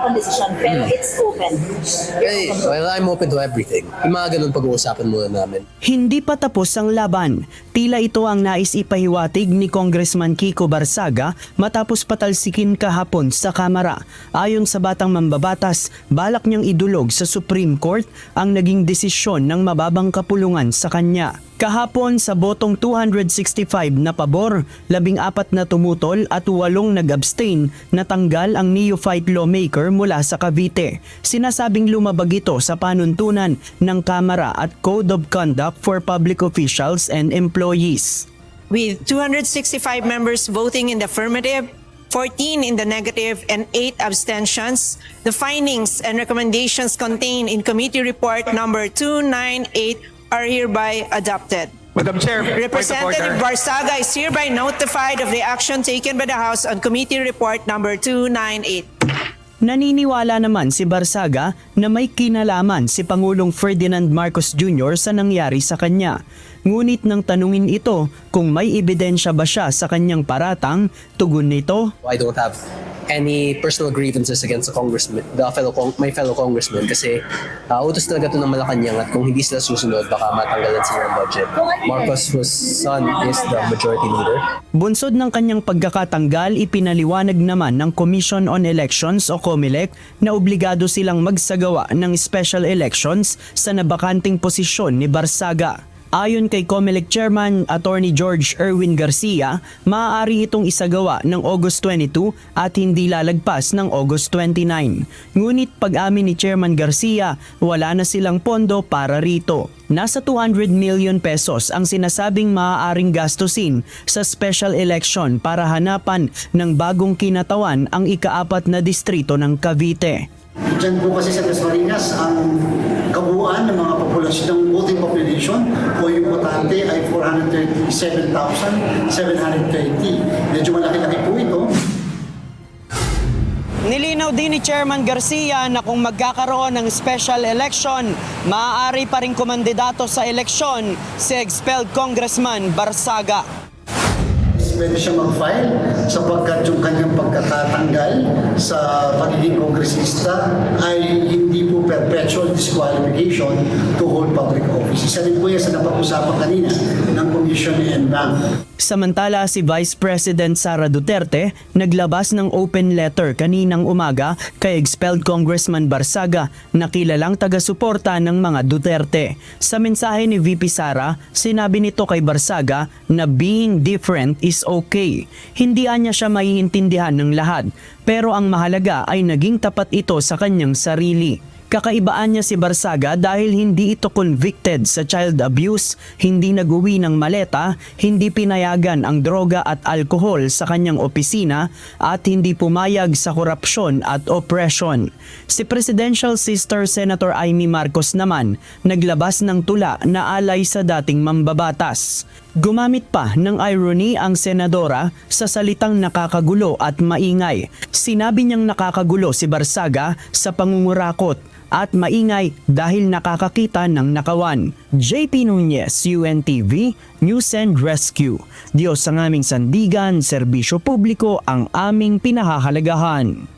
akong desisyon, pero it's open. Hey, well, I'm open to everything. Yung mga ganun pag-uusapan muna namin. Hindi pa tapos ang laban. Tila ito ang nais ipahiwatig ni Congressman Kiko Barsaga matapos patalsikin kahapon sa Kamara. Ayon sa batang mambabatas, balak niyang idulog sa Supreme Court ang naging desisyon ng mababang kapulungan sa kanya. Kahapon sa botong 265 na pabor, 14 na tumutol at 8 nag-abstain, natanggal ang neophyte lawmaker mula sa Cavite. Sinasabing lumabag ito sa panuntunan ng Kamara at Code of Conduct for Public Officials and Employees. With 265 members voting in the affirmative, 14 in the negative, and 8 abstentions, the findings and recommendations contained in Committee Report number 298 are hereby adopted. Madam Chair, point of Representative order. Barsaga is hereby notified of the action taken by the House on Committee Report number 298. Naniniwala naman si Barsaga na may kinalaman si Pangulong Ferdinand Marcos Jr. sa nangyari sa kanya. Ngunit nang tanungin ito kung may ebidensya ba siya sa kanyang paratang, tugon nito, I don't have any personal grievances against my fellow congressman kasi utos talaga ito ng Malacanang at kung hindi sila susunod baka matanggalan sila ng budget. Marcos whose son is the majority leader. bunsod ng kanyang pagkakatanggal, ipinaliwanag naman ng Commission on Elections o COMELEC na obligado silang magsagawa ng special elections sa nabakanting posisyon ni Barsaga. Ayon kay COMELEC Chairman Attorney George Erwin Garcia, maaari itong isagawa ng August 22 at hindi lalagpas ng August 29. Ngunit pag-amin ni Chairman Garcia, wala na silang pondo para rito. Nasa 200 million pesos ang sinasabing maaaring gastusin sa special election para hanapan ng bagong kinatawan ang ika-4 na distrito ng Cavite. Diyan po kasi sa Dasmariñas, ang kabuuan ng mga populasyon, ng voting population o yung botante ay 437,730. Medyo malaki-laki po ito. Nilinaw din ni Chairman Garcia na kung magkakaroon ng special election, maaari pa rin kumandidato sa eleksyon si expelled Congressman Barsaga. Pwede siya mag-file sapagkat yung kanyang pagkatatanggal sa pagiging kongresista ay hindi po perpetual disqualification to hold public office. Isa rin po yan sa napag-usapan kanina ng Commission and Bank. Samantala, si Vice President Sara Duterte naglabas ng open letter kaninang umaga kay expelled Congressman Barsaga na kilalang taga-suporta ng mga Duterte. Sa mensahe ni VP Sara, sinabi nito kay Barsaga na being different is okay. Hindi niya siya maiintindihan ng lahat, pero ang mahalaga ay naging tapat ito sa kanyang sarili. Kakaibaan niya si Barsaga dahil hindi ito convicted sa child abuse, hindi nag-uwi ng maleta, hindi pinayagan ang droga at alkohol sa kanyang opisina at hindi pumayag sa korupsyon at oppression. Si Presidential Sister Senator Amy Marcos naman naglabas ng tula na alay sa dating mambabatas. Gumamit pa ng irony ang senadora sa salitang nakakagulo at maingay. Sinabi niyang nakakagulo si Barsaga sa pangungurakot at maingay dahil nakakakita ng nakawan. JP Nunez, UNTV, News and Rescue. Diyos ang aming sandigan, serbisyo publiko ang aming pinahahalagahan.